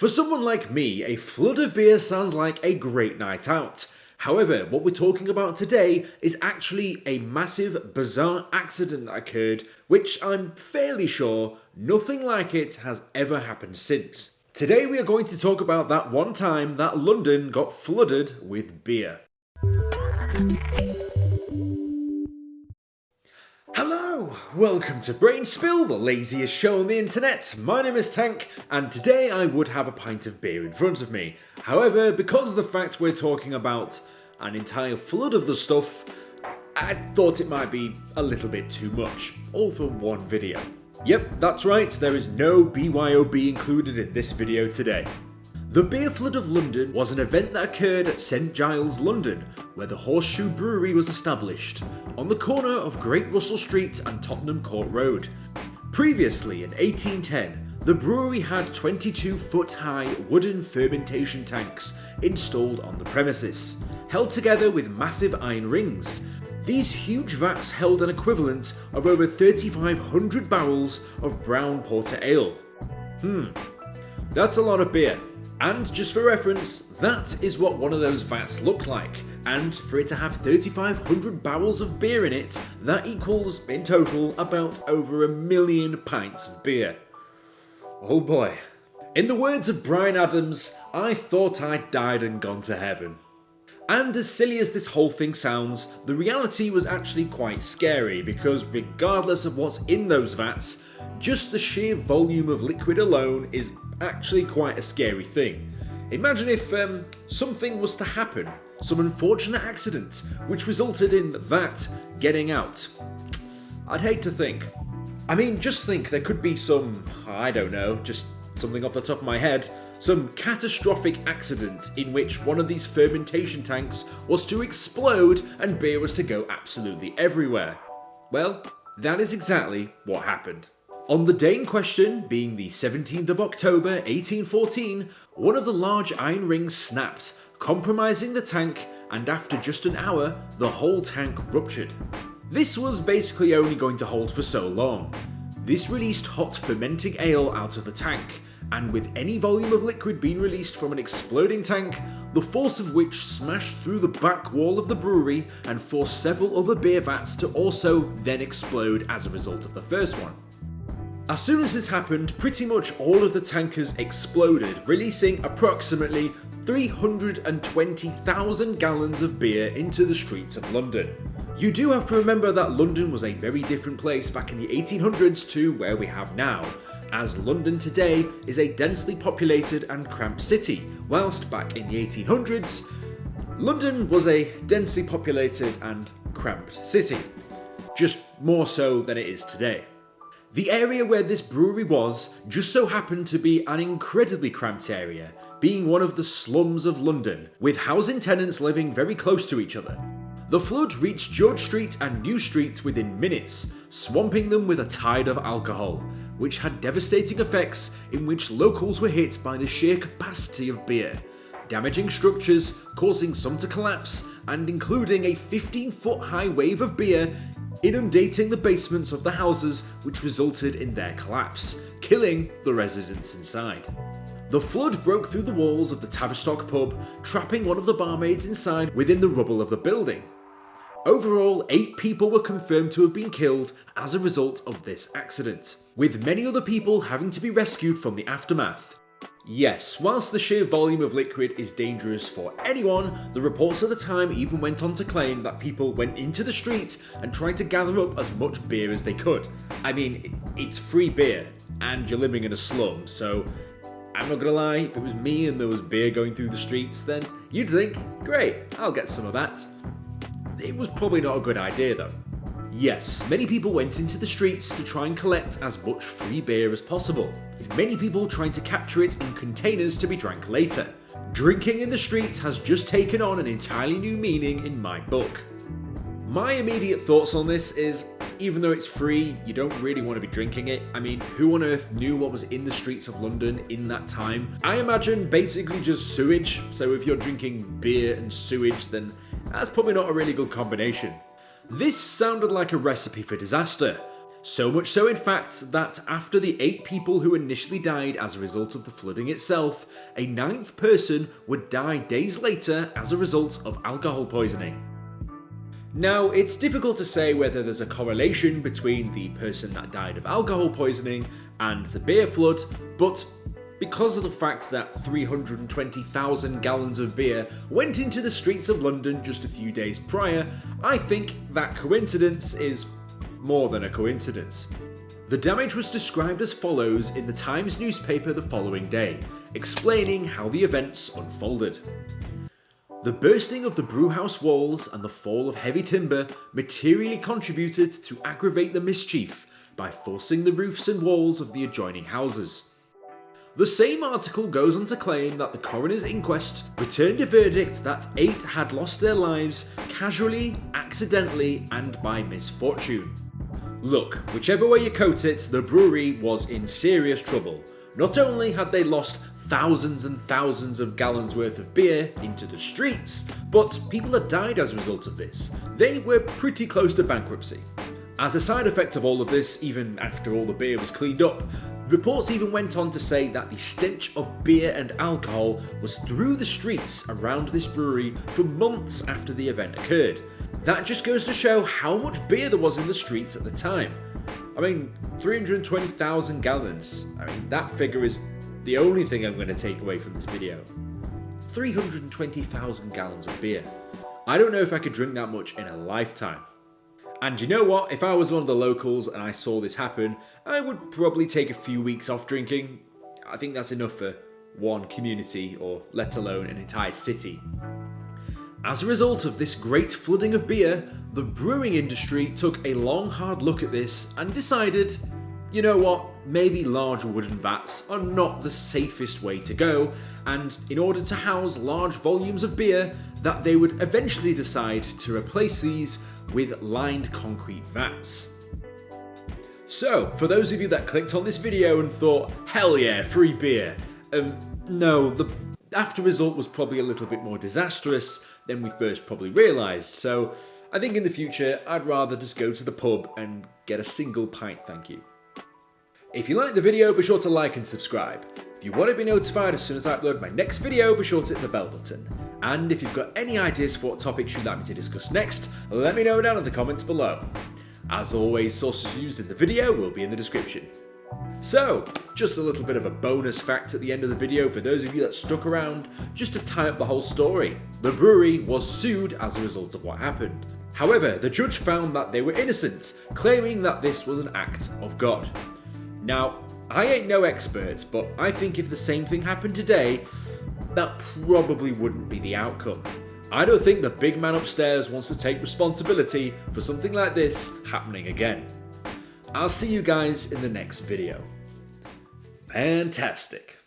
For someone like me, a flood of beer sounds like a great night out. However, what we're talking about today is actually a massive, bizarre accident that occurred, which I'm fairly sure nothing like it has ever happened since. Today we are going to talk about that one time that London got flooded with beer. Hello! Welcome to Brainspill, the laziest show on the internet. My name is Tank, and today I would have a pint of beer in front of me. However, because of the fact we're talking about an entire flood of the stuff, I thought it might be a little bit too much, all for one video. Yep, that's right, there is no BYOB included in this video today. The Beer Flood of London was an event that occurred at St Giles, London, where the Horseshoe Brewery was established, on the corner of Great Russell Street and Tottenham Court Road. Previously, in 1810, the brewery had 22-foot-high wooden fermentation tanks installed on the premises, held together with massive iron rings. These huge vats held an equivalent of over 3,500 barrels of brown porter ale. That's a lot of beer. And just for reference, that is what one of those vats looked like. And for it to have 3,500 barrels of beer in it, that equals, in total, about over 1 million pints of beer. Oh boy. In the words of Bryan Adams, I thought I'd died and gone to heaven. And as silly as this whole thing sounds, the reality was actually quite scary, because regardless of what's in those vats, just the sheer volume of liquid alone is actually quite a scary thing. Imagine if something was to happen, some unfortunate accident, which resulted in that getting out. I'd hate to think. I mean, just think there could be some, I don't know, just something off the top of my head, some catastrophic accident in which one of these fermentation tanks was to explode and beer was to go absolutely everywhere. Well, that is exactly what happened. On the day in question, being the 17th of October 1814, one of the large iron rings snapped, compromising the tank, and after just an hour, the whole tank ruptured. This was basically only going to hold for so long. This released hot fermenting ale out of the tank, and with any volume of liquid being released from an exploding tank, the force of which smashed through the back wall of the brewery and forced several other beer vats to also then explode as a result of the first one. As soon as this happened, pretty much all of the tankers exploded, releasing approximately 320,000 gallons of beer into the streets of London. You do have to remember that London was a very different place back in the 1800s to where we have now, as London today is a densely populated and cramped city, whilst back in the 1800s, London was a densely populated and cramped city, just more so than it is today. The area where this brewery was just so happened to be an incredibly cramped area, being one of the slums of London, with housing tenants living very close to each other. The flood reached George Street and New Street within minutes, swamping them with a tide of alcohol, which had devastating effects in which locals were hit by the sheer capacity of beer, damaging structures, causing some to collapse, and including a 15-foot high wave of beer inundating the basements of the houses, which resulted in their collapse, killing the residents inside. The flood broke through the walls of the Tavistock pub, trapping one of the barmaids inside within the rubble of the building. Overall, 8 people were confirmed to have been killed as a result of this accident, with many other people having to be rescued from the aftermath. Yes, whilst the sheer volume of liquid is dangerous for anyone, the reports at the time even went on to claim that people went into the streets and tried to gather up as much beer as they could. I mean, it's free beer, and you're living in a slum, so I'm not gonna lie, if it was me and there was beer going through the streets, then you'd think, great, I'll get some of that. It was probably not a good idea though. Yes, many people went into the streets to try and collect as much free beer as possible, with many people trying to capture it in containers to be drank later. Drinking in the streets has just taken on an entirely new meaning in my book. My immediate thoughts on this is, even though it's free, you don't really want to be drinking it. I mean, who on earth knew what was in the streets of London in that time? I imagine basically just sewage, so if you're drinking beer and sewage, then that's probably not a really good combination. This sounded like a recipe for disaster. So much so in fact that after the 8 people who initially died as a result of the flooding itself, a 9th person would die days later as a result of alcohol poisoning. Now, it's difficult to say whether there's a correlation between the person that died of alcohol poisoning and the beer flood, but because of the fact that 320,000 gallons of beer went into the streets of London just a few days prior, I think that coincidence is more than a coincidence. The damage was described as follows in the Times newspaper the following day, explaining how the events unfolded. The bursting of the brewhouse walls and the fall of heavy timber materially contributed to aggravate the mischief by forcing the roofs and walls of the adjoining houses. The same article goes on to claim that the coroner's inquest returned a verdict that 8 had lost their lives casually, accidentally, and by misfortune. Look, whichever way you coat it, the brewery was in serious trouble. Not only had they lost thousands and thousands of gallons worth of beer into the streets, but people had died as a result of this. They were pretty close to bankruptcy. As a side effect of all of this, even after all the beer was cleaned up, reports even went on to say that the stench of beer and alcohol was through the streets around this brewery for months after the event occurred. That just goes to show how much beer there was in the streets at the time. I mean, 320,000 gallons. I mean, that figure is the only thing I'm going to take away from this video. 320,000 gallons of beer. I don't know if I could drink that much in a lifetime. And you know what? If I was one of the locals and I saw this happen, I would probably take a few weeks off drinking. I think that's enough for one community, or let alone an entire city. As a result of this great flooding of beer, the brewing industry took a long hard look at this and decided, you know what, maybe large wooden vats are not the safest way to go, and in order to house large volumes of beer, that they would eventually decide to replace these with lined concrete vats. So, for those of you that clicked on this video and thought, hell yeah, free beer, no, the after result was probably a little bit more disastrous than we first probably realised, so I think in the future I'd rather just go to the pub and get a single pint, thank you. If you liked the video, be sure to like and subscribe. If you want to be notified as soon as I upload my next video, be sure to hit the bell button. And if you've got any ideas for what topics you'd like me to discuss next, let me know down in the comments below. As always, sources used in the video will be in the description. So, just a little bit of a bonus fact at the end of the video for those of you that stuck around, just to tie up the whole story. The brewery was sued as a result of what happened. However, the judge found that they were innocent, claiming that this was an act of God. Now, I ain't no expert, but I think if the same thing happened today, that probably wouldn't be the outcome. I don't think the big man upstairs wants to take responsibility for something like this happening again. I'll see you guys in the next video. Fantastic.